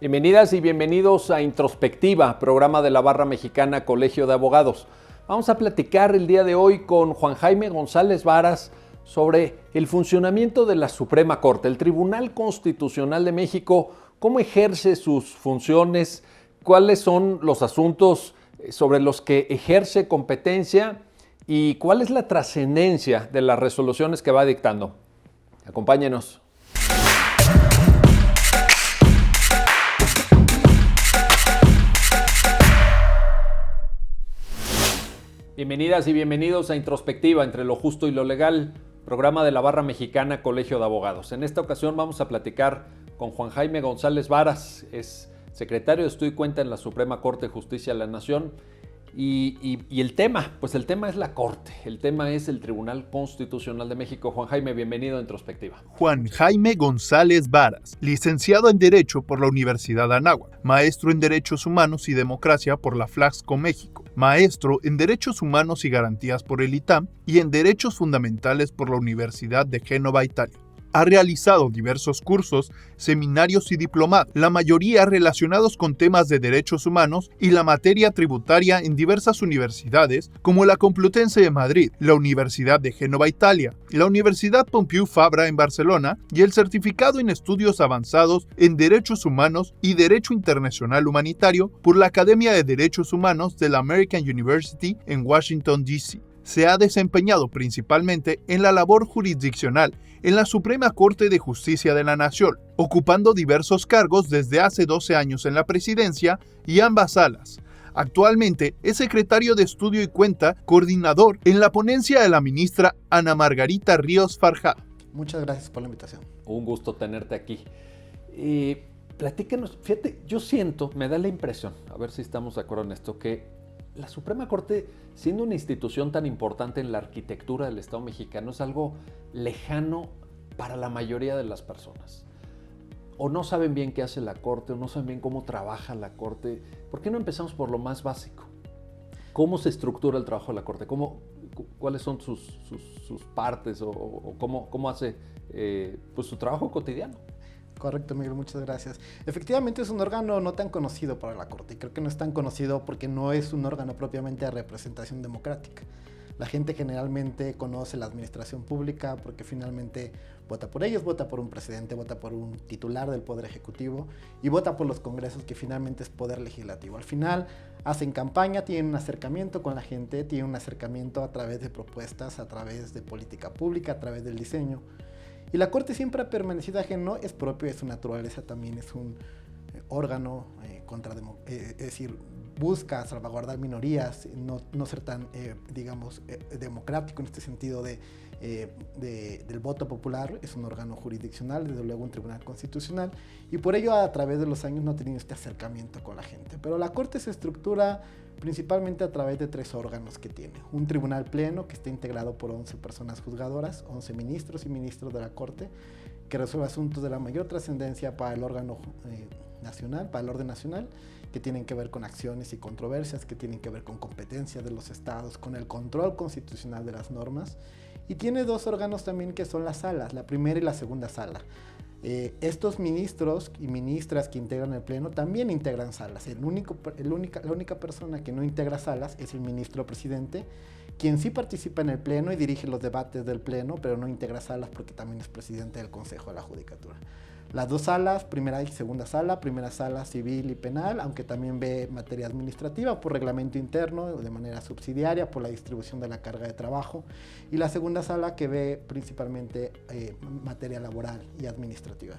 Bienvenidas y bienvenidos a Introspectiva, programa de la Barra Mexicana Colegio de Abogados. Vamos a platicar el día de hoy con Juan Jaime González Varas sobre el funcionamiento de la Suprema Corte, el Tribunal Constitucional de México, cómo ejerce sus funciones, cuáles son los asuntos sobre los que ejerce competencia y cuál es la trascendencia de las resoluciones que va dictando. Acompáñenos. Bienvenidas y bienvenidos a Introspectiva, entre lo justo y lo legal, programa de la Barra Mexicana Colegio de Abogados. En esta ocasión vamos a platicar con Juan Jaime González Varas, es secretario de Estudio y Cuenta en la Suprema Corte de Justicia de la Nación. Y el tema, pues el tema es la Corte, el tema es el Tribunal Constitucional de México. Juan Jaime, bienvenido a Introspectiva. Juan Jaime González Varas, licenciado en Derecho por la Universidad Anáhuac, maestro en Derechos Humanos y Democracia por la Flaxco México, maestro en Derechos Humanos y Garantías por el ITAM y en Derechos Fundamentales por la Universidad de Génova, Italia. Ha realizado diversos cursos, seminarios y diplomados, la mayoría relacionados con temas de derechos humanos y la materia tributaria en diversas universidades como la Complutense de Madrid, la Universidad de Génova, Italia, la Universidad Pompeu Fabra en Barcelona y el certificado en estudios avanzados en derechos humanos y derecho internacional humanitario por la Academia de Derechos Humanos de la American University en Washington, D.C. Se ha desempeñado principalmente en la labor jurisdiccional en la Suprema Corte de Justicia de la Nación, ocupando diversos cargos desde hace 12 años en la presidencia y ambas salas. Actualmente es secretario de Estudio y Cuenta, coordinador en la ponencia de la ministra Ana Margarita Ríos Farjá. Muchas gracias por la invitación. Un gusto tenerte aquí. Platícanos, fíjate, yo siento, me da la impresión, a ver si estamos de acuerdo en esto, que la Suprema Corte, siendo una institución tan importante en la arquitectura del Estado mexicano, es algo lejano para la mayoría de las personas. O no saben bien qué hace la Corte, o no saben bien cómo trabaja la Corte. ¿Por qué no empezamos por lo más básico? ¿Cómo se estructura el trabajo de la Corte? ¿Cuáles son sus partes o cómo hace pues su trabajo cotidiano? Correcto, Miguel, muchas gracias. Efectivamente es un órgano no tan conocido para la Corte, y creo que no es tan conocido porque no es un órgano propiamente de representación democrática. La gente generalmente conoce la administración pública porque finalmente vota por ellos, vota por un presidente, vota por un titular del Poder Ejecutivo y vota por los congresos, que finalmente es Poder Legislativo. Al final hacen campaña, tienen un acercamiento con la gente, tienen un acercamiento a través de propuestas, a través de política pública, a través del diseño. Y la Corte siempre ha permanecido ajeno, es propio de su naturaleza, también es un órgano es decir, busca salvaguardar minorías, no ser tan, democrático en este sentido del voto popular. Es un órgano jurisdiccional, desde luego un tribunal constitucional, y por ello a través de los años no ha tenido este acercamiento con la gente. Pero la Corte se estructura principalmente a través de 3 órganos que tiene. Un tribunal pleno que está integrado por 11 personas juzgadoras, 11 ministros y ministros de la Corte, que resuelve asuntos de la mayor trascendencia para el órgano nacional, para el orden nacional, que tienen que ver con acciones y controversias, que tienen que ver con competencias de los estados, con el control constitucional de las normas. Y tiene 2 órganos también que son las salas, la primera y la segunda sala. Estos ministros y ministras que integran el pleno también integran salas. La única persona que no integra salas es el ministro presidente, quien sí participa en el pleno y dirige los debates del pleno, pero no integra salas porque también es presidente del Consejo de la Judicatura. Las 2 salas, primera y segunda sala civil y penal, aunque también ve materia administrativa por reglamento interno, de manera subsidiaria, por la distribución de la carga de trabajo, y la segunda sala que ve principalmente materia laboral y administrativa.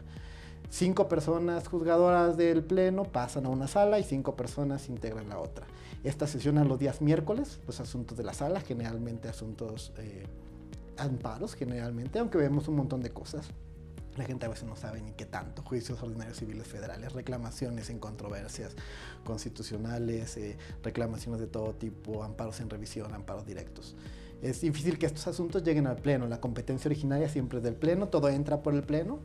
5 personas juzgadoras del pleno pasan a una sala y 5 personas integran la otra. Esta sesiona los días miércoles, los asuntos de la sala, generalmente asuntos amparos, aunque vemos un montón de cosas. La gente a veces no sabe ni qué tanto. Juicios ordinarios civiles federales, reclamaciones en controversias constitucionales, reclamaciones de todo tipo, amparos en revisión, amparos directos. Es difícil que estos asuntos lleguen al pleno. La competencia originaria siempre es del pleno, todo entra por el pleno.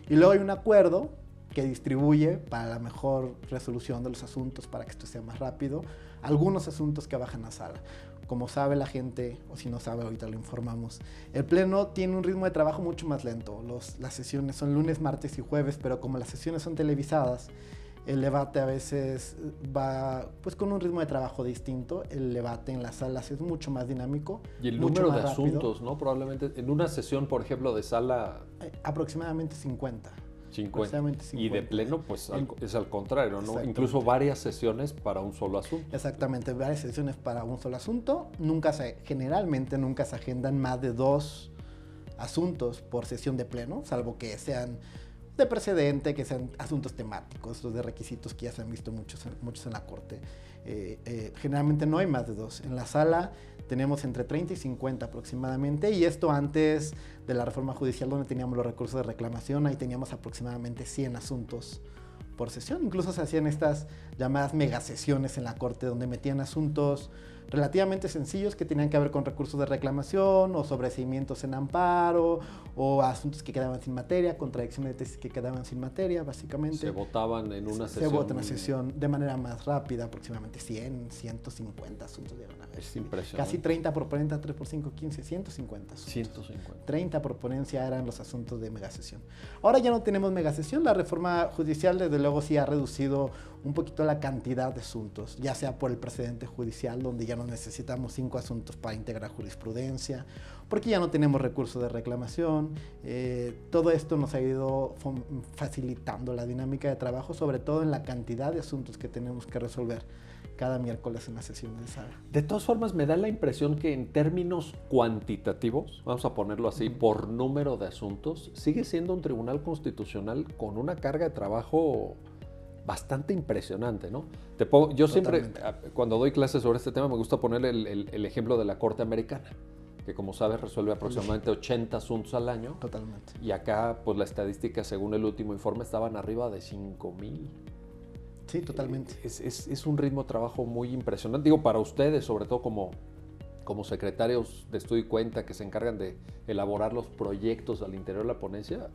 Y luego hay un acuerdo que distribuye para la mejor resolución de los asuntos, para que esto sea más rápido, algunos asuntos que bajan a sala. Como sabe la gente, o si no sabe, ahorita lo informamos, el pleno tiene un ritmo de trabajo mucho más lento. Las sesiones son lunes, martes y jueves, pero como las sesiones son televisadas, El debate a veces va pues con un ritmo de trabajo distinto. El debate en las salas es mucho más dinámico. Y el mucho número de más rápido. asuntos, ¿no? Probablemente en una sesión, por ejemplo, de sala... Aproximadamente 50. 50. Y de 50. pleno, pues es al contrario, ¿no? Incluso Exactamente. varias sesiones para un solo asunto. Exactamente, varias sesiones para un solo asunto. Generalmente nunca se agendan más de 2 asuntos por sesión de pleno, salvo que sean de precedente, que sean asuntos temáticos, los de requisitos que ya se han visto muchos en la Corte. Generalmente no hay más de 2. En la sala tenemos entre 30 y 50 aproximadamente, y esto antes de la reforma judicial, donde teníamos los recursos de reclamación. Ahí teníamos aproximadamente 100 asuntos por sesión. Incluso se hacían estas llamadas megasesiones en la Corte, donde metían asuntos relativamente sencillos que tenían que ver con recursos de reclamación o sobreseimientos en amparo o asuntos que quedaban sin materia, contradicciones de tesis que quedaban sin materia, básicamente. Se votaban en una sesión. Se vota en una sesión de manera más rápida, aproximadamente 100, 150 asuntos de una vez. Es impresionante. Casi 30 por ponencia, 3 por 5, 15, 150 asuntos. 150. 30 por ponencia eran los asuntos de megasesión. Ahora ya no tenemos megasesión. La reforma judicial, desde luego, sí ha reducido un poquito la cantidad de asuntos, ya sea por el precedente judicial, donde ya no necesitamos 5 asuntos para integrar jurisprudencia, porque ya no tenemos recursos de reclamación. Todo esto nos ha ido facilitando la dinámica de trabajo, sobre todo en la cantidad de asuntos que tenemos que resolver cada miércoles en la sesión de sala. De todas formas, me da la impresión que en términos cuantitativos, vamos a ponerlo así, por número de asuntos, sigue siendo un tribunal constitucional con una carga de trabajo bastante impresionante, ¿no? Yo siempre, cuando doy clases sobre este tema, me gusta poner el ejemplo de la Corte Americana, que como sabes resuelve aproximadamente 80 asuntos al año. Totalmente. Y acá, pues la estadística, según el último informe, estaban arriba de 5,000. Sí, totalmente. Es un ritmo de trabajo muy impresionante. Digo, para ustedes, sobre todo como secretarios de estudio y cuenta que se encargan de elaborar los proyectos al interior de la ponencia,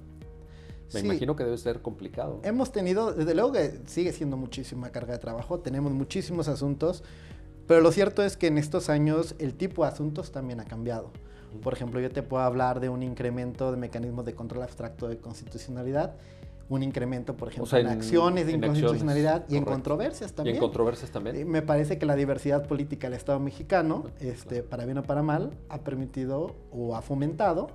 me imagino que debe ser complicado. Hemos tenido, desde luego que sigue siendo muchísima carga de trabajo, tenemos muchísimos asuntos, pero lo cierto es que en estos años el tipo de asuntos también ha cambiado. Por ejemplo, yo te puedo hablar de un incremento de mecanismos de control abstracto de constitucionalidad, un incremento, por ejemplo, o sea, en acciones de inconstitucionalidad y en controversias también. ¿Y en controversias también? Me parece que la diversidad política del Estado mexicano, para bien o para mal, ha permitido o ha fomentado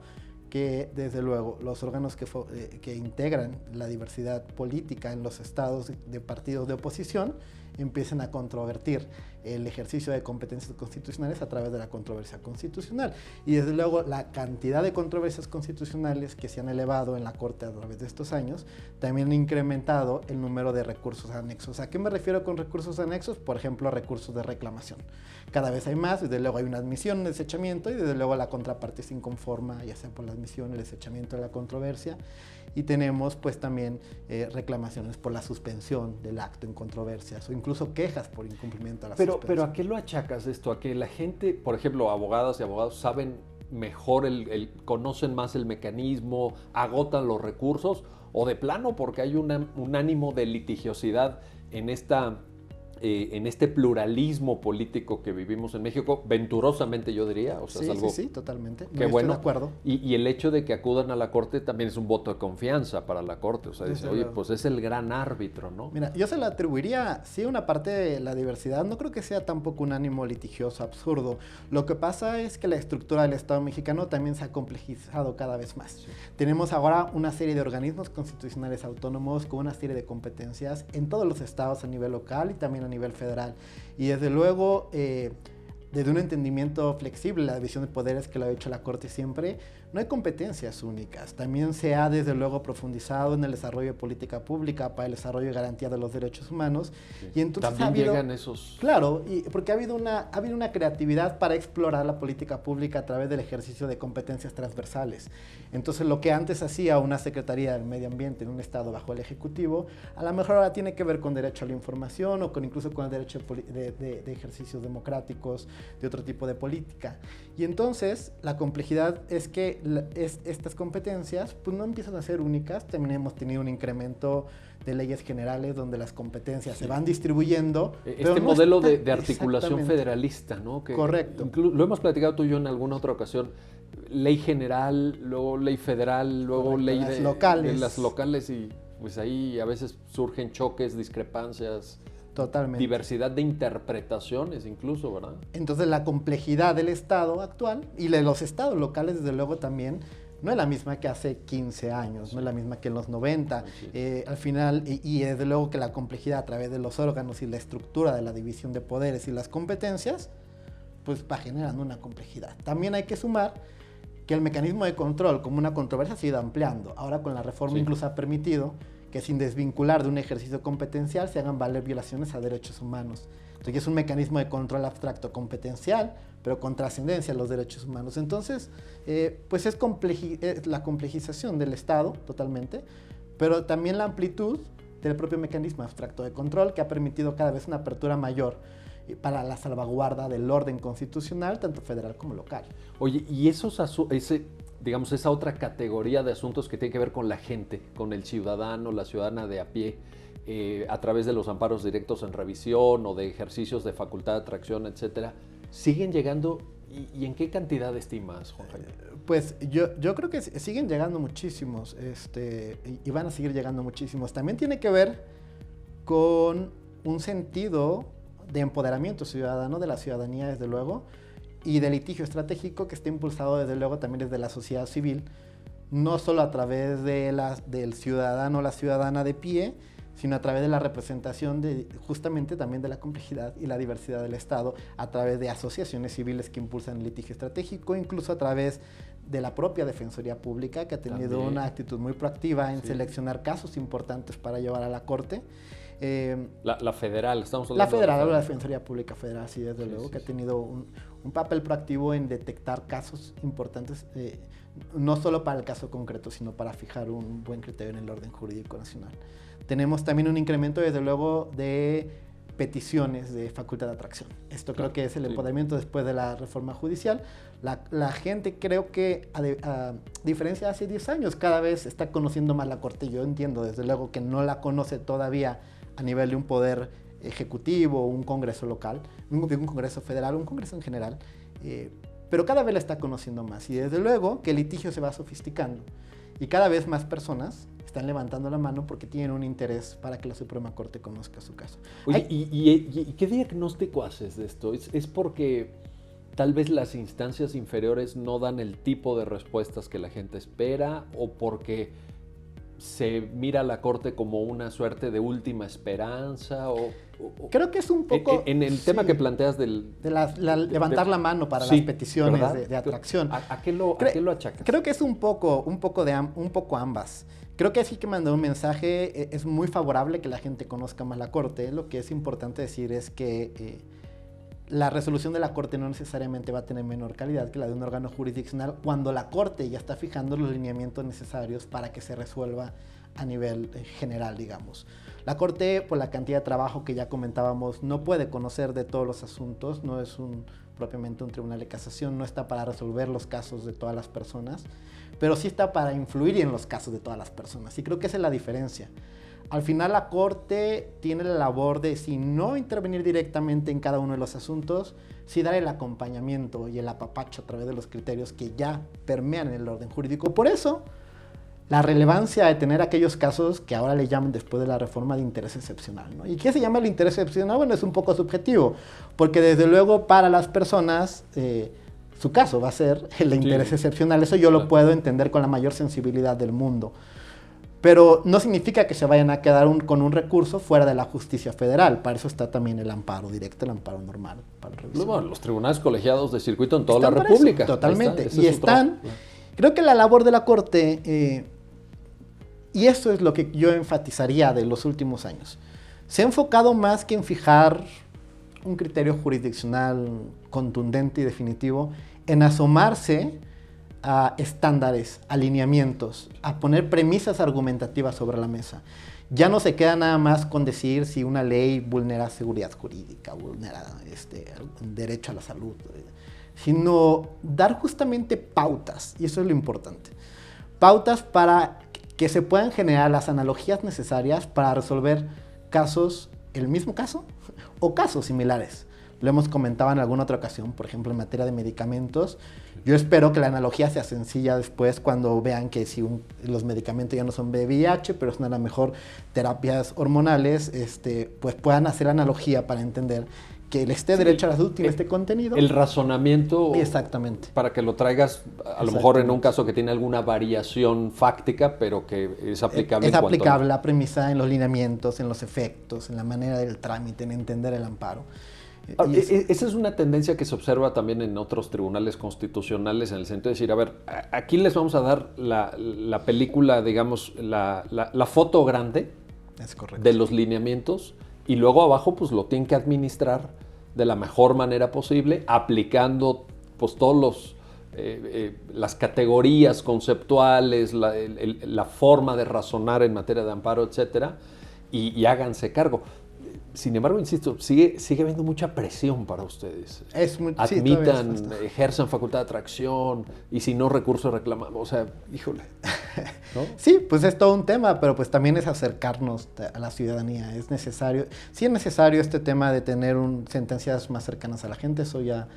que, desde luego, los órganos que integran la diversidad política en los estados de partidos de oposición empiecen a controvertir el ejercicio de competencias constitucionales a través de la controversia constitucional. Y desde luego la cantidad de controversias constitucionales que se han elevado en la Corte a través de estos años también ha incrementado el número de recursos anexos. ¿A qué me refiero con recursos anexos? Por ejemplo, recursos de reclamación. Cada vez hay más, desde luego hay una admisión, un desechamiento, y desde luego la contraparte se inconforma, ya sea por la admisión, el desechamiento de la controversia. Y tenemos pues también reclamaciones por la suspensión del acto en controversias o incluso quejas por incumplimiento a la suspensión. Pero ¿a qué lo achacas esto? ¿A que la gente, por ejemplo, abogadas y abogados saben mejor, conocen más el mecanismo, agotan los recursos, o de plano porque hay un ánimo de litigiosidad en este pluralismo político que vivimos en México, venturosamente yo diría? O sea, sí, es algo sí, totalmente. Qué bueno. Estoy de acuerdo. Y el hecho de que acudan a la Corte también es un voto de confianza para la Corte. O sea, dice, oye, pues es el gran árbitro, ¿no? Mira, yo se le atribuiría, sí, una parte de la diversidad. No creo que sea tampoco un ánimo litigioso absurdo. Lo que pasa es que la estructura del Estado mexicano también se ha complejizado cada vez más. Sí. Tenemos ahora una serie de organismos constitucionales autónomos con una serie de competencias en todos los estados a nivel local y también a nivel federal. Y desde luego, desde un entendimiento flexible, la división de poderes que lo ha hecho la Corte siempre, no hay competencias únicas. También se ha desde luego profundizado en el desarrollo de política pública para el desarrollo y garantía de los derechos humanos. Sí. Y entonces también llegan esos... Claro, porque ha habido una creatividad para explorar la política pública a través del ejercicio de competencias transversales. Entonces lo que antes hacía una Secretaría del Medio Ambiente en un estado bajo el Ejecutivo, a lo mejor ahora tiene que ver con derecho a la información o incluso con el derecho de ejercicios democráticos, de otro tipo de política. Y entonces la complejidad es que estas competencias pues no empiezan a ser únicas. También hemos tenido un incremento de leyes generales donde las competencias se van distribuyendo. Este modelo de articulación federalista, ¿no? Que correcto. Lo hemos platicado tú y yo en alguna otra ocasión. Ley general, luego ley federal, luego correcto, ley las de locales. las locales y pues ahí a veces surgen choques, discrepancias, Totalmente. diversidad de interpretaciones incluso, ¿verdad? Entonces la complejidad del Estado actual y de los estados locales, desde luego, también no es la misma que hace 15 años, no es la misma que en los 90. Al final, y desde luego que la complejidad a través de los órganos y la estructura de la división de poderes y las competencias, pues va generando una complejidad. También hay que sumar que el mecanismo de control, como una controversia, se ha ido ampliando. Ahora con la reforma incluso ha permitido que sin desvincular de un ejercicio competencial se hagan valer violaciones a derechos humanos. Entonces es un mecanismo de control abstracto competencial, pero con trascendencia a los derechos humanos. Entonces, pues es la complejización del Estado totalmente, pero también la amplitud del propio mecanismo abstracto de control que ha permitido cada vez una apertura mayor para la salvaguarda del orden constitucional, tanto federal como local. Oye, y digamos, esa otra categoría de asuntos que tiene que ver con la gente, con el ciudadano, la ciudadana de a pie, a través de los amparos directos en revisión o de ejercicios de facultad de atracción, etcétera, ¿siguen llegando? ¿Y en qué cantidad estimas, Juan Jaime? Pues yo creo que siguen llegando muchísimos, y van a seguir llegando muchísimos. También tiene que ver con un sentido de empoderamiento ciudadano, de la ciudadanía, desde luego, y de litigio estratégico que está impulsado, desde luego, también desde la sociedad civil, no solo a través del ciudadano o la ciudadana de pie, sino a través de la representación justamente también de la complejidad y la diversidad del Estado, a través de asociaciones civiles que impulsan el litigio estratégico, incluso a través de la propia Defensoría Pública, que ha tenido una actitud muy proactiva en seleccionar casos importantes para llevar a la Corte. La federal, estamos hablando. La federal, la Defensoría Pública Federal, sí, desde luego, que ha tenido un papel proactivo en detectar casos importantes, no solo para el caso concreto, sino para fijar un buen criterio en el orden jurídico nacional. Tenemos también un incremento, desde luego, de peticiones de facultad de atracción. Esto creo que es el empoderamiento después de la reforma judicial. La gente, creo que, a diferencia de hace 10 años, cada vez está conociendo más la Corte. Yo entiendo, desde luego, que no la conoce todavía a nivel de un poder ejecutivo, un congreso local, un congreso federal, un congreso en general, pero cada vez la está conociendo más. Y desde luego que el litigio se va sofisticando y cada vez más personas están levantando la mano porque tienen un interés para que la Suprema Corte conozca su caso. Oye, ¿y qué diagnóstico haces de esto? ¿Es porque tal vez las instancias inferiores no dan el tipo de respuestas que la gente espera, o porque se mira a la Corte como una suerte de última esperanza? Creo que es un poco... En el tema que planteas levantar la mano para las peticiones de atracción. ¿A qué lo achacas? Creo que es un poco ambas. Creo que sí que mandó un mensaje, es muy favorable que la gente conozca más la Corte. Lo que es importante decir es que la resolución de la Corte no necesariamente va a tener menor calidad que la de un órgano jurisdiccional cuando la Corte ya está fijando los lineamientos necesarios para que se resuelva a nivel general, digamos. La Corte, por la cantidad de trabajo que ya comentábamos, no puede conocer de todos los asuntos, no es propiamente un tribunal de casación, no está para resolver los casos de todas las personas, pero sí está para influir en los casos de todas las personas, y creo que esa es la diferencia. Al final la Corte tiene la labor de, si no intervenir directamente en cada uno de los asuntos, sí dar el acompañamiento y el apapacho a través de los criterios que ya permean en el orden jurídico. Por eso, la relevancia de tener aquellos casos que ahora le llaman, después de la reforma, de interés excepcional, ¿no? ¿Y qué se llama el interés excepcional? Bueno, es un poco subjetivo, porque desde luego para las personas su caso va a ser el de interés excepcional. Eso yo lo puedo entender con la mayor sensibilidad del mundo. Pero no significa que se vayan a quedar con un recurso fuera de la justicia federal. Para eso está también el amparo directo, el amparo normal. Para bueno, los tribunales colegiados de circuito en toda la República. Eso, totalmente. Y están, creo que la labor de la Corte, y eso es lo que yo enfatizaría de los últimos años, se ha enfocado más que en fijar un criterio jurisdiccional contundente y definitivo, en asomarse a estándares, alineamientos, a poner premisas argumentativas sobre la mesa. Ya no se queda nada más con decir si una ley vulnera seguridad jurídica, vulnera derecho a la salud, sino dar justamente pautas, y eso es lo importante. Pautas para que se puedan generar las analogías necesarias para resolver casos, el mismo caso, o casos similares. Lo hemos comentado en alguna otra ocasión, por ejemplo, en materia de medicamentos. Yo espero que la analogía sea sencilla después cuando vean que si los medicamentos ya no son VIH, pero son a lo mejor terapias hormonales, pues puedan hacer analogía para entender que este derecho a la salud tiene este contenido. El razonamiento. Exactamente. Para que lo traigas, a lo mejor en un caso que tiene alguna variación fáctica, pero que es aplicable. Es aplicable la premisa en los lineamientos, en los efectos, en la manera del trámite, en entender el amparo. Esa es una tendencia que se observa también en otros tribunales constitucionales, en el sentido de decir, a ver, aquí les vamos a dar la película, digamos, la foto grande de los lineamientos, y luego abajo pues lo tienen que administrar de la mejor manera posible, aplicando pues todos las categorías conceptuales, la forma de razonar en materia de amparo, etcétera, y háganse cargo. Sin embargo, insisto, sigue habiendo mucha presión para ustedes. Admitan, ejerzan facultad de atracción, y si no, recurso reclamado. O sea, híjole, ¿no? Sí, pues es todo un tema, pero pues también es acercarnos a la ciudadanía. Es necesario, sí es necesario este tema de tener sentencias más cercanas a la gente, eso ya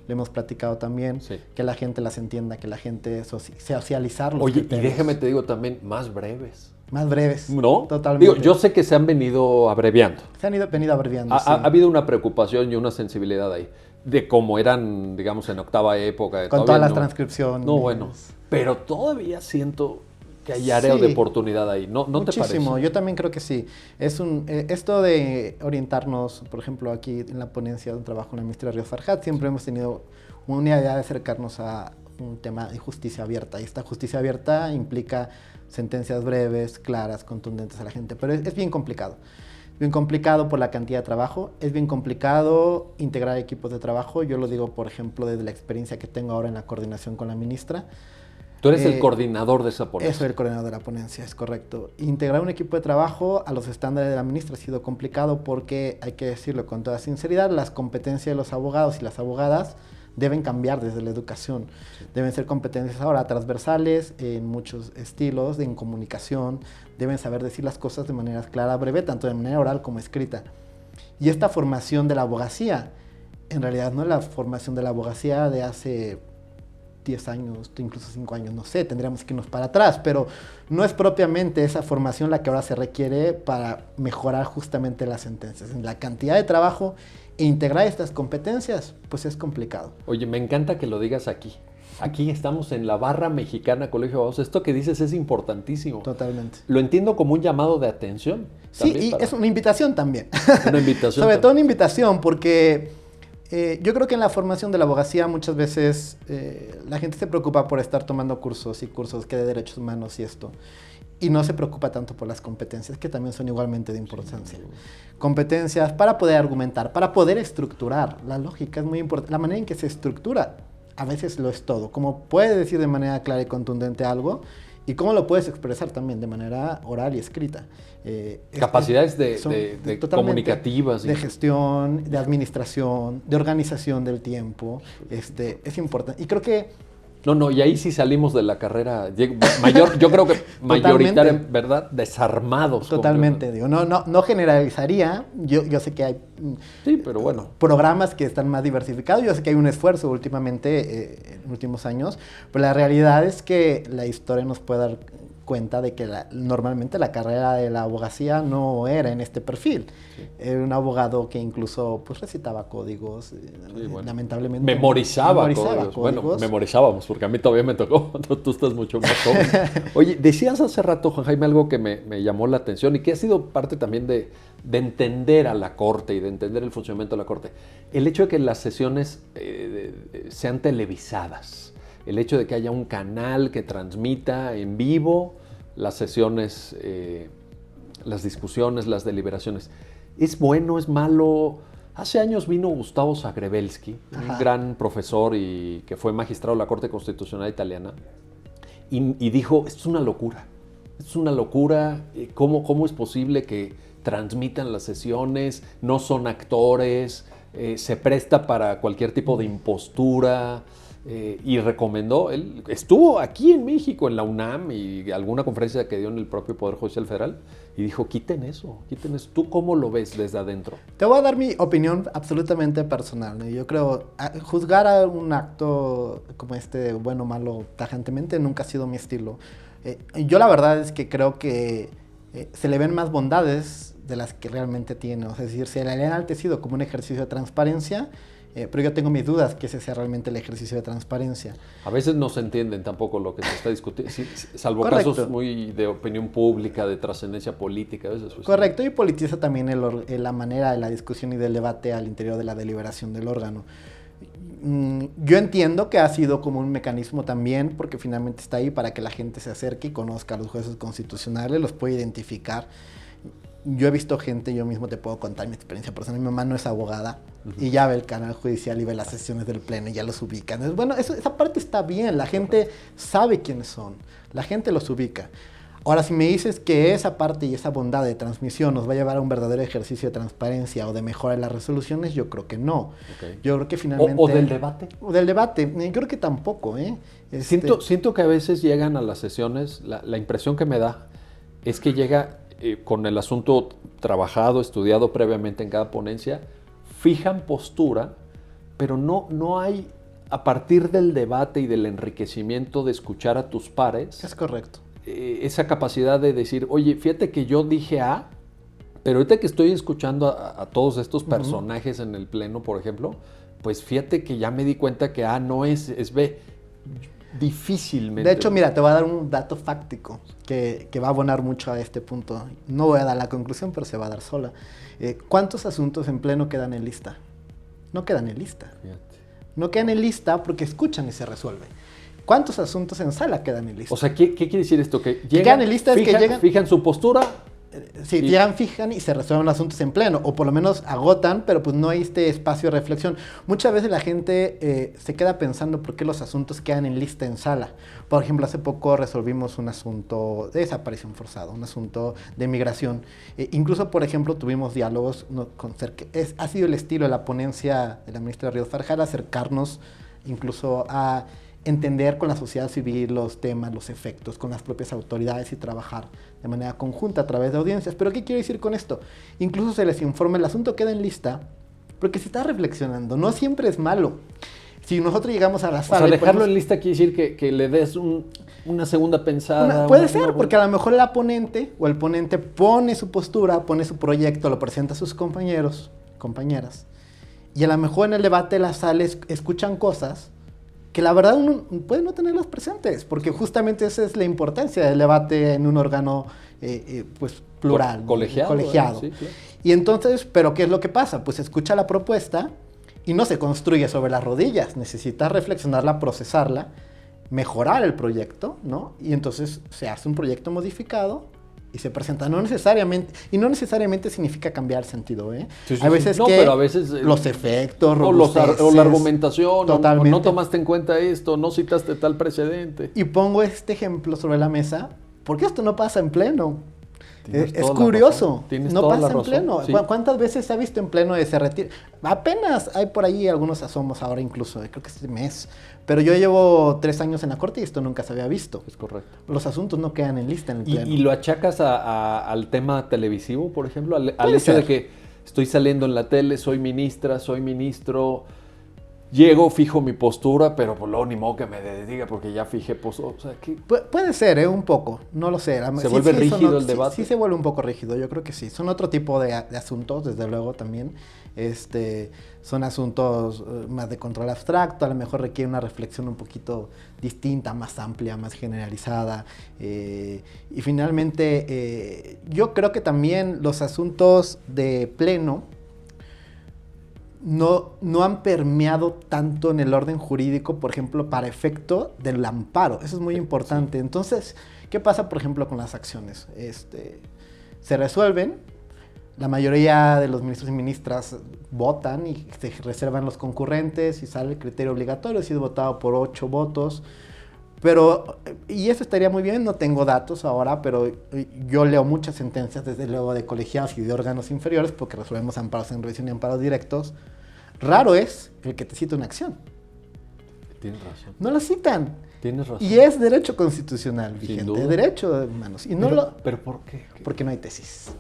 lo hemos platicado también, que la gente las entienda, que la gente socializar los criterios. Y déjame te digo también, más breves. Más breves. ¿No? Totalmente. Digo, yo sé que se han venido abreviando. Venido abreviando, Ha habido una preocupación y una sensibilidad ahí, de cómo eran, digamos, en octava época. Con todas las transcripciones. No, bueno, pero todavía siento que hay área de oportunidad ahí. ¿No te parece? Muchísimo, yo también creo que sí. Esto de orientarnos, por ejemplo, aquí en la ponencia de un trabajo en la ministra Ríos Farjat, siempre hemos tenido una idea de acercarnos a un tema de justicia abierta. Y esta justicia abierta implica sentencias breves, claras, contundentes a la gente. Pero es bien complicado. Bien complicado por la cantidad de trabajo. Es bien complicado integrar equipos de trabajo. Yo lo digo, por ejemplo, desde la experiencia que tengo ahora en la coordinación con la ministra. Tú eres el coordinador de esa ponencia. Soy el coordinador de la ponencia, es correcto. Integrar un equipo de trabajo a los estándares de la ministra ha sido complicado porque, hay que decirlo con toda sinceridad, las competencias de los abogados y las abogadas deben cambiar desde la educación. Deben ser competencias ahora transversales, en muchos estilos, en comunicación. Deben saber decir las cosas de manera clara, breve, tanto de manera oral como escrita. Y esta formación de la abogacía, en realidad no es la formación de la abogacía de hace 10 años, incluso 5 años, no sé, tendríamos que irnos para atrás, pero no es propiamente esa formación la que ahora se requiere para mejorar justamente las sentencias. En la cantidad de trabajo e integrar estas competencias, pues es complicado. Oye, me encanta que lo digas aquí. Aquí estamos en la barra mexicana Colegio de Abogados. Esto que dices es importantísimo. Totalmente. Lo entiendo como un llamado de atención. Sí, y es una invitación también. Una invitación. Sobre todo una invitación, porque yo creo que en la formación de la abogacía muchas veces la gente se preocupa por estar tomando cursos y cursos que de derechos humanos y esto. Y no se preocupa tanto por las competencias, que también son igualmente de importancia. Competencias para poder argumentar, para poder estructurar. La lógica es muy importante. La manera en que se estructura a veces lo es todo. Cómo puedes decir de manera clara y contundente algo y cómo lo puedes expresar también de manera oral y escrita. Capacidades de comunicativas. De gestión, de administración, de organización del tiempo. Es importante. Y creo que No, y ahí sí salimos de la carrera yo creo que mayoritaria, ¿verdad? Desarmados. Totalmente, digo, no generalizaría, yo sé que hay pero bueno, programas que están más diversificados, yo sé que hay un esfuerzo últimamente, en últimos años, pero la realidad es que la historia nos puede dar cuenta de que normalmente la carrera de la abogacía no era en este perfil. Era un abogado que incluso pues recitaba códigos, lamentablemente. Memorizaba códigos. Bueno, memorizábamos, porque a mí todavía me tocó, tú estás mucho más joven. Oye, decías hace rato, Juan Jaime, algo que me llamó la atención y que ha sido parte también de entender a la Corte y de entender el funcionamiento de la Corte. El hecho de que las sesiones sean televisadas. El hecho de que haya un canal que transmita en vivo las sesiones, las discusiones, las deliberaciones. ¿Es bueno, es malo? Hace años vino Gustavo Zagrebelsky, un gran profesor y que fue magistrado de la Corte Constitucional Italiana, y dijo, esto es una locura. Esto es una locura. ¿Cómo es posible que transmitan las sesiones? No son actores, se presta para cualquier tipo de impostura. y recomendó, él estuvo aquí en México, en la UNAM, y alguna conferencia que dio en el propio Poder Judicial Federal, y dijo, quiten eso. ¿Tú cómo lo ves desde adentro? Te voy a dar mi opinión absolutamente personal, ¿no? Yo creo, juzgar a un acto como este, bueno o malo, tajantemente, nunca ha sido mi estilo. Yo la verdad es que creo que se le ven más bondades de las que realmente tiene. O sea, es decir, se le ha enaltecido como un ejercicio de transparencia, pero yo tengo mis dudas que ese sea realmente el ejercicio de transparencia. A veces no se entienden tampoco lo que se está discutiendo, salvo Correcto. casos muy de opinión pública, de trascendencia política. A veces, pues, Correcto, y politiza también la manera de la discusión y del debate al interior de la deliberación del órgano. Yo entiendo que ha sido como un mecanismo también, porque finalmente está ahí para que la gente se acerque y conozca a los jueces constitucionales, los puede identificar. Yo he visto gente, yo mismo te puedo contar mi experiencia personal, mi mamá no es abogada, y ya ve el canal judicial y ve las sesiones del pleno y ya los ubican. Bueno, esa parte está bien, la gente sabe quiénes son, la gente los ubica. Ahora, si me dices que esa parte y esa bondad de transmisión nos va a llevar a un verdadero ejercicio de transparencia o de mejora de las resoluciones, yo creo que no. Okay. Yo creo que finalmente... ¿O del debate? O del debate, yo creo que tampoco, Siento que a veces llegan a las sesiones, la impresión que me da es que llega con el asunto trabajado, estudiado previamente en cada ponencia, fijan postura, pero no hay, a partir del debate y del enriquecimiento de escuchar a tus pares... Es correcto. Esa capacidad de decir, oye, fíjate que yo dije A, pero ahorita que estoy escuchando a todos estos personajes en el pleno, por ejemplo, pues fíjate que ya me di cuenta que A no es B. Difícilmente. De hecho, mira, te voy a dar un dato fáctico que va a abonar mucho a este punto. No voy a dar la conclusión, pero se va a dar sola. ¿Cuántos asuntos en pleno quedan en lista? No quedan en lista. Fíjate. No quedan en lista porque escuchan y se resuelven. ¿Cuántos asuntos en sala quedan en lista? O sea, ¿qué quiere decir esto? Que llegan, quedan en lista es que llegan... fijan su postura. Sí, llegan, fijan y se resuelven los asuntos en pleno, o por lo menos agotan, pero pues no hay este espacio de reflexión. Muchas veces la gente se queda pensando por qué los asuntos quedan en lista en sala. Por ejemplo, hace poco resolvimos un asunto de desaparición forzada, un asunto de migración. Incluso, por ejemplo, tuvimos diálogos ha sido el estilo de la ponencia de la ministra Ríos Farjal, acercarnos incluso a entender con la sociedad civil los temas, los efectos, con las propias autoridades y trabajar de manera conjunta a través de audiencias. ¿Pero qué quiero decir con esto? Incluso se les informa, el asunto queda en lista, porque se está reflexionando, no siempre es malo. Si nosotros llegamos a la sala... O sea, dejarlo en lista quiere decir que le des una segunda pensada. Puede ser, porque a lo mejor la ponente o el ponente pone su postura, pone su proyecto, lo presenta a sus compañeros, compañeras, y a lo mejor en el debate de la sala escuchan cosas que la verdad uno puede no tenerlas presentes, porque justamente esa es la importancia del debate en un órgano pues plural, colegiado. Sí, claro. Y entonces, ¿pero qué es lo que pasa? Pues escucha la propuesta y no se construye sobre las rodillas, necesita reflexionarla, procesarla, mejorar el proyecto, ¿no? Y entonces se hace un proyecto modificado y se presenta, no necesariamente significa cambiar sentido, ¿eh? Sí, a veces sí. No, que pero a veces los efectos, o la argumentación, totalmente. no tomaste en cuenta esto, no citaste tal precedente. Y pongo este ejemplo sobre la mesa porque esto no pasa en pleno. Es toda curioso, no pasa en razón. pleno. Sí. ¿Cuántas veces se ha visto en pleno de se retira? Apenas hay por ahí algunos asomos ahora incluso, creo que este mes. Pero yo llevo 3 años en la corte y esto nunca se había visto. Es correcto. Los asuntos no quedan en lista en el pleno. ¿Y lo achacas al tema televisivo, por ejemplo? Al hecho de que estoy saliendo en la tele, soy ministra, soy ministro... Llego, fijo mi postura, pero pues luego ni modo que me diga porque ya fijé postura. O sea, puede ser, un poco, no lo sé. ¿Se vuelve rígido el debate? Sí, se vuelve un poco rígido, yo creo que sí. Son otro tipo de asuntos, desde luego también. Son asuntos más de control abstracto, a lo mejor requiere una reflexión un poquito distinta, más amplia, más generalizada. Y finalmente, yo creo que también los asuntos de pleno no han permeado tanto en el orden jurídico, por ejemplo, para efecto del amparo. Eso es muy importante. Sí. Entonces, ¿qué pasa, por ejemplo, con las acciones? Se resuelven, la mayoría de los ministros y ministras votan y se reservan los concurrentes y sale el criterio obligatorio, ha sido votado por 8 votos. Pero, y eso estaría muy bien, no tengo datos ahora, pero yo leo muchas sentencias, desde luego de colegiados y de órganos inferiores, porque resolvemos amparos en revisión y amparos directos. Raro es el que te cita una acción. Tienes razón. No lo citan. Tienes razón. Y es derecho constitucional Sin vigente, duda. derecho, hermanos. Y no ¿Pero por qué? porque no hay tesis.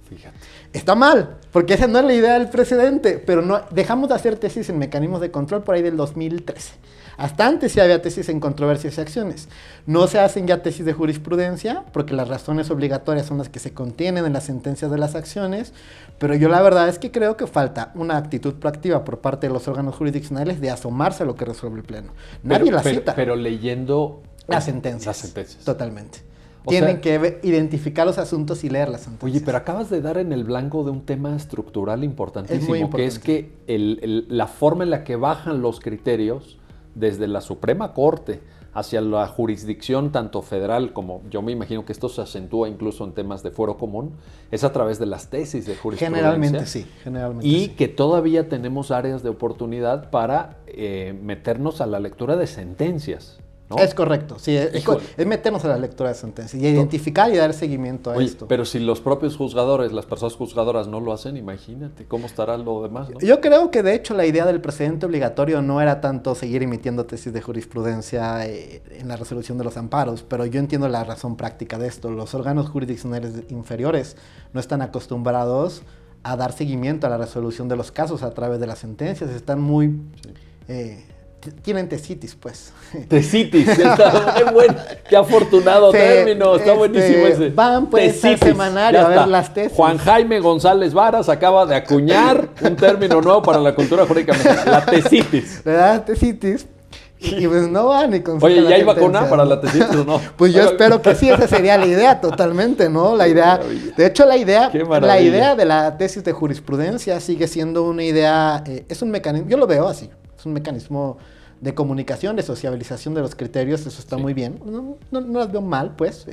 Fíjate. Está mal, porque esa no es la idea del precedente, pero no dejamos de hacer tesis en mecanismos de control por ahí del 2013. Hasta antes sí había tesis en controversias y acciones. No se hacen ya tesis de jurisprudencia, porque las razones obligatorias son las que se contienen en las sentencias de las acciones, pero yo la verdad es que creo que falta una actitud proactiva por parte de los órganos jurisdiccionales de asomarse a lo que resuelve el Pleno. Nadie la cita. Pero leyendo Las sentencias. Las sentencias. Totalmente. O Tienen sea, que identificar los asuntos y leer las sentencias. Oye, pero acabas de dar en el blanco de un tema estructural importantísimo, Es muy importante. que es que la forma en la que bajan los criterios desde la Suprema Corte hacia la jurisdicción tanto federal como yo me imagino que esto se acentúa incluso en temas de fuero común, es a través de las tesis de jurisprudencia. Generalmente sí, generalmente Y sí. que todavía tenemos áreas de oportunidad para meternos a la lectura de sentencias, ¿no? Es correcto, sí, Híjole. es meternos a la lectura de sentencias y identificar y dar seguimiento a Oye, esto. pero si los propios juzgadores, las personas juzgadoras no lo hacen, imagínate cómo estará lo demás, ¿no? Yo creo que de hecho la idea del precedente obligatorio no era tanto seguir emitiendo tesis de jurisprudencia en la resolución de los amparos, pero yo entiendo la razón práctica de esto. Los órganos jurisdiccionales inferiores no están acostumbrados a dar seguimiento a la resolución de los casos a través de las sentencias, están muy... tienen tesitis, pues. Tesitis, está qué bueno, qué afortunado término, está buenísimo ese. Van pues al semanario ya a ver está. las tesis. Juan Jaime González Varas acaba de acuñar un término nuevo para la cultura jurídica mexicana, la tesitis. Le dan tesitis y pues no van y consultan Oye, la ¿ya hay sentencia, vacuna para la tesitis o no? Pues yo espero que sí, esa sería la idea totalmente, ¿no? La Qué idea, maravilla. de hecho Qué la maravilla. idea de la tesis de jurisprudencia sigue siendo una idea, es un mecanismo, yo lo veo así, es un mecanismo de comunicación, de sociabilización de los criterios, eso está Sí. muy bien, no las veo mal, pues,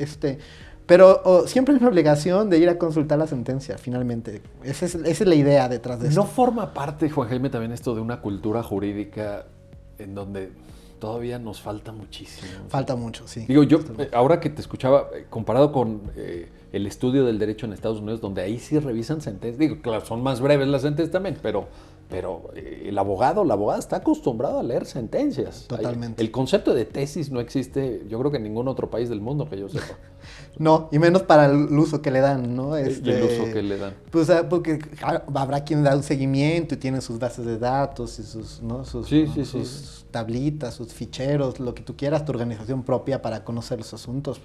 pero siempre hay una obligación de ir a consultar la sentencia, finalmente. Esa es la idea detrás de esto. ¿No forma parte, Juan Jaime, también esto de una cultura jurídica en donde todavía nos falta muchísimo? Falta mucho, sí. Digo, yo, ahora que te escuchaba, comparado con el estudio del derecho en Estados Unidos, donde ahí sí revisan sentencias, digo, claro, son más breves las sentencias también, pero el abogado, la abogada está acostumbrado a leer sentencias. Totalmente. El concepto de tesis no existe, yo creo que en ningún otro país del mundo que yo sepa. No, y menos para el uso que le dan, ¿no? Y el uso que le dan. Pues porque habrá quien da un seguimiento y tiene sus bases de datos y sus, ¿no? sus, Sí, ¿no? sí, sus sí. tablitas, sus ficheros, lo que tú quieras, tu organización propia para conocer los asuntos.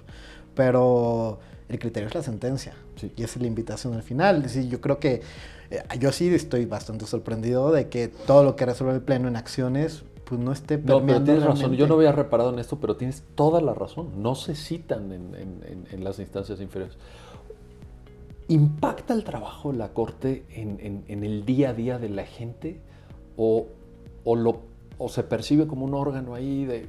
Pero el criterio es la sentencia. Sí. Y esa es la invitación al final. Sí, yo creo que yo sí estoy bastante sorprendido de que todo lo que resuelve el Pleno en acciones pues no esté No, pero permeando tienes razón, realmente. yo no había reparado en esto, pero tienes toda la razón. No se citan en las instancias inferiores. ¿Impacta el trabajo de la Corte en el día a día de la gente? ¿O se percibe como un órgano ahí de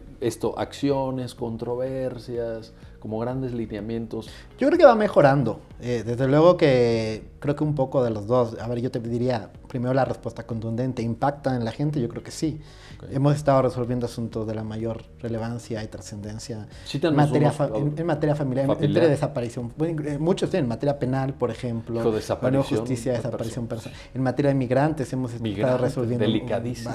acciones, controversias, como grandes lineamientos? Yo creo que va mejorando. Desde luego que creo que un poco de los dos. A ver, yo te diría primero la respuesta contundente. ¿Impacta en la gente? Yo creo que sí. Okay. Hemos estado resolviendo asuntos de la mayor relevancia y trascendencia en Cítanos materia, unos, en materia familiar, en materia de desaparición. Muchos tienen en materia penal, por ejemplo. Desaparición, justicia, desaparición personal. En materia de migrantes hemos estado resolviendo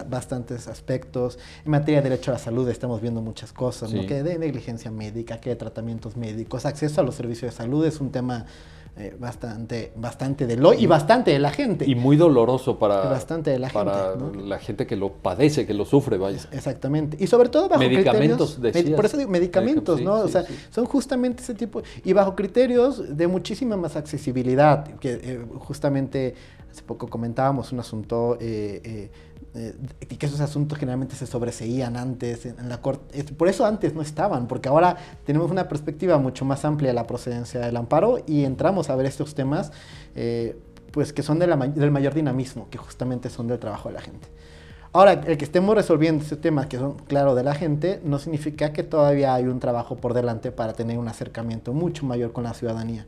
bastantes aspectos. En materia de derecho a la salud estamos viendo muchas cosas, sí. ¿no? Que de negligencia médica, que de tratamientos médicos, acceso a los servicios de salud es un tema bastante de lo y bastante de la gente. Y muy doloroso para, bastante de la gente, ¿no? La gente que lo padece, que lo sufre, vaya. Exactamente. Y sobre todo bajo medicamentos, criterios... Por eso digo medicamentos, ¿no? Sí, o sea, sí. son justamente ese tipo... Y bajo criterios de muchísima más accesibilidad, que justamente hace poco comentábamos un asunto... y que esos asuntos generalmente se sobreseían antes en la Corte. Por eso antes no estaban, porque ahora tenemos una perspectiva mucho más amplia de la procedencia del amparo y entramos a ver estos temas pues que son del mayor dinamismo, que justamente son del trabajo de la gente. Ahora, el que estemos resolviendo estos temas que son, claro, de la gente, no significa que todavía hay un trabajo por delante para tener un acercamiento mucho mayor con la ciudadanía.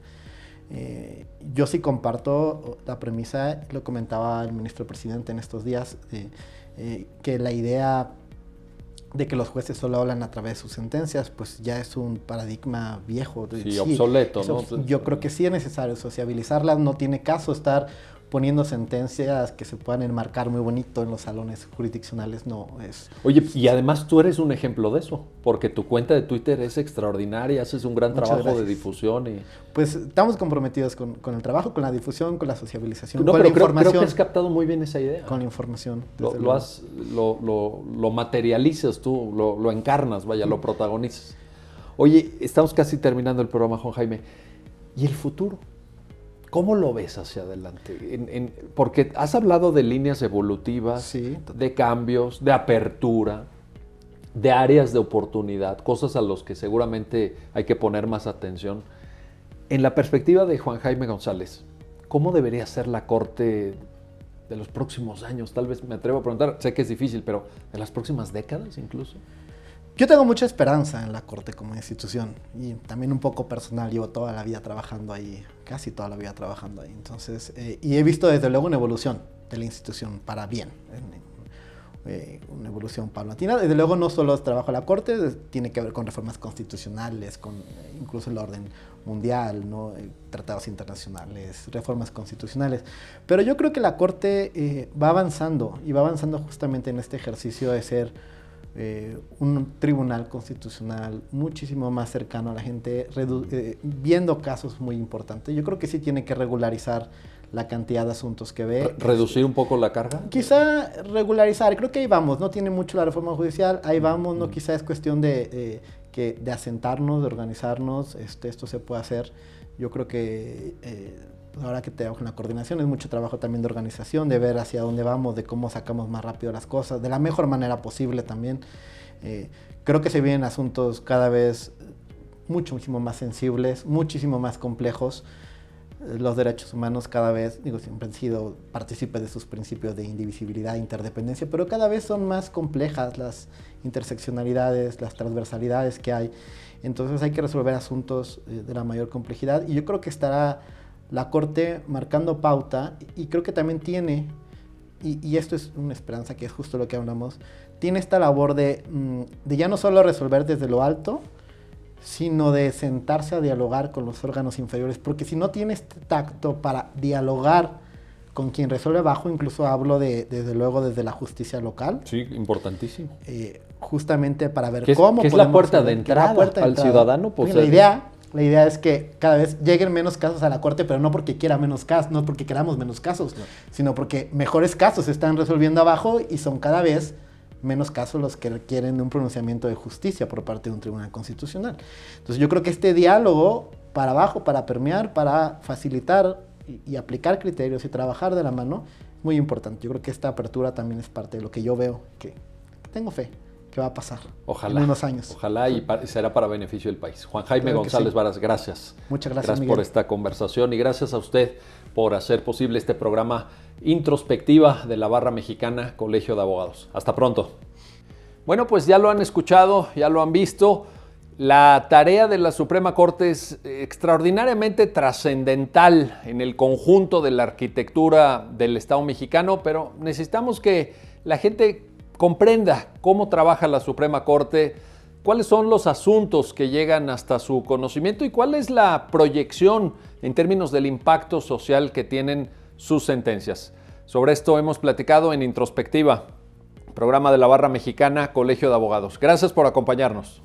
Yo sí comparto la premisa, lo comentaba el ministro presidente en estos días, que la idea de que los jueces solo hablan a través de sus sentencias, pues ya es un paradigma viejo. Sí, obsoleto, ¿no? Yo creo que sí es necesario sociabilizarlas, no tiene caso estar poniendo sentencias que se puedan enmarcar muy bonito en los salones jurisdiccionales, no es... Oye, y además tú eres un ejemplo de eso, porque tu cuenta de Twitter es extraordinaria, haces un gran Muchas trabajo gracias. de difusión. Y... Pues estamos comprometidos con el trabajo, con la difusión, con la sociabilización, No, con pero la información. creo que has captado muy bien esa idea. Con la información. Lo materializas tú, lo encarnas, vaya, lo protagonizas. Oye, estamos casi terminando el programa, Juan Jaime. ¿Y el futuro? ¿Cómo lo ves hacia adelante? Porque has hablado de líneas evolutivas, Sí. de cambios, de apertura, de áreas de oportunidad, cosas a las que seguramente hay que poner más atención. En la perspectiva de Juan Jaime González, ¿cómo debería ser la Corte de los próximos años? Tal vez me atrevo a preguntar, sé que es difícil, pero de las próximas décadas incluso. Yo tengo mucha esperanza en la Corte como institución y también un poco personal, llevo toda la vida trabajando ahí, casi toda la vida trabajando ahí. Entonces, y he visto desde luego una evolución de la institución para bien, una evolución paulatina. Desde luego no solo es trabajo de la Corte, tiene que ver con reformas constitucionales, con incluso el orden mundial, ¿no? Tratados internacionales, reformas constitucionales. Pero yo creo que la Corte va avanzando y va avanzando justamente en este ejercicio de ser un tribunal constitucional muchísimo más cercano a la gente, viendo casos muy importantes. Yo creo que sí tiene que regularizar la cantidad de asuntos que ve. ¿Reducir un poco la carga? Quizá regularizar, creo que ahí vamos, no tiene mucho la reforma judicial, ahí vamos, no, quizá es cuestión de asentarnos, de organizarnos, esto se puede hacer. Yo creo que ahora que trabajo en la coordinación es mucho trabajo también de organización, de ver hacia dónde vamos, de cómo sacamos más rápido las cosas, de la mejor manera posible también. Creo que se vienen asuntos cada vez muchísimo más sensibles, muchísimo más complejos. Los derechos humanos cada vez, siempre han sido partícipes de sus principios de indivisibilidad e interdependencia, pero cada vez son más complejas las interseccionalidades, las transversalidades que hay. Entonces hay que resolver asuntos de la mayor complejidad y yo creo que estará la Corte marcando pauta y creo que también tiene, y esto es una esperanza que es justo lo que hablamos, tiene esta labor de ya no solo resolver desde lo alto, sino de sentarse a dialogar con los órganos inferiores, porque si no tiene este tacto para dialogar con quien resuelve abajo, incluso hablo desde luego desde la justicia local. Sí, importantísimo. Justamente para ver cómo es la puerta de entrada al ciudadano. Pues la idea es que cada vez lleguen menos casos a la Corte, pero no porque quiera menos casos, no porque queramos menos casos, no, sino porque mejores casos se están resolviendo abajo y son cada vez menos casos los que requieren un pronunciamiento de justicia por parte de un tribunal constitucional. Entonces yo creo que este diálogo para abajo, para permear, para facilitar y aplicar criterios y trabajar de la mano, muy importante. Yo creo que esta apertura también es parte de lo que yo veo, que tengo fe que va a pasar en unos años. Ojalá y será para beneficio del país. Juan Jaime González Varas, gracias. Muchas gracias, Gracias Miguel, por esta conversación y gracias a usted por hacer posible este programa introspectiva de la Barra Mexicana Colegio de Abogados. Hasta pronto. Bueno, pues ya lo han escuchado, ya lo han visto. La tarea de la Suprema Corte es extraordinariamente trascendental en el conjunto de la arquitectura del Estado mexicano, pero necesitamos que la gente comprenda cómo trabaja la Suprema Corte, cuáles son los asuntos que llegan hasta su conocimiento y cuál es la proyección en términos del impacto social que tienen sus sentencias. Sobre esto hemos platicado en Introspectiva, programa de la Barra Mexicana Colegio de Abogados. Gracias por acompañarnos.